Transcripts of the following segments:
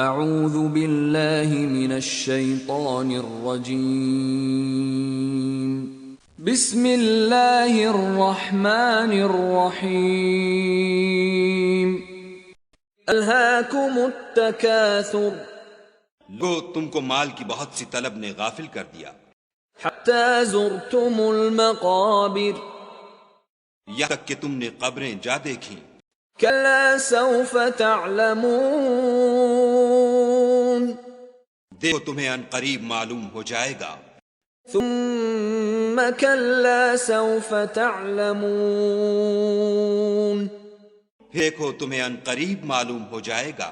اعوذ باللہ من الشیطان الرجیم بسم اللہ الرحمن الرحیم الہاکم التکاثر لو تم کو مال کی بہت سی طلب نے غافل کر دیا، حتی زرتم المقابر یہاں تک کہ تم نے قبریں جا دیکھیں۔ کلا سوف تعلمون دیکھو تمہیں ان قریب معلوم ہو جائے گا۔ ثم کلا سوف تعلمون دیکھو تمہیں ان قریب معلوم ہو جائے گا۔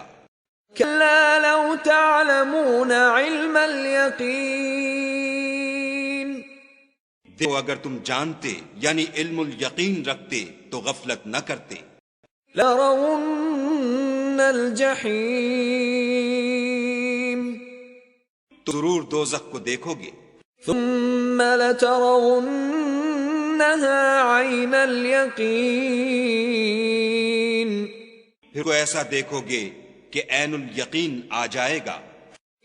کلا لو تعلمون علم الیقین دیکھو اگر تم جانتے یعنی علم الیقین رکھتے تو غفلت نہ کرتے۔ لرون الجحیم تو ضرور دوزخ کو دیکھو گے۔ ثم لترونها عین الیقین پھر کو ایسا دیکھو گے کہ عین الیقین آ جائے گا۔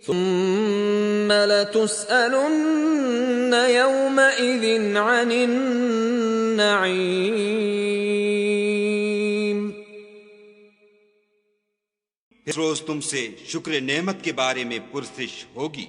ثم لتسألن یومئذ عن النعیم اس روز تم سے شکر نعمت کے بارے میں پرسش ہوگی۔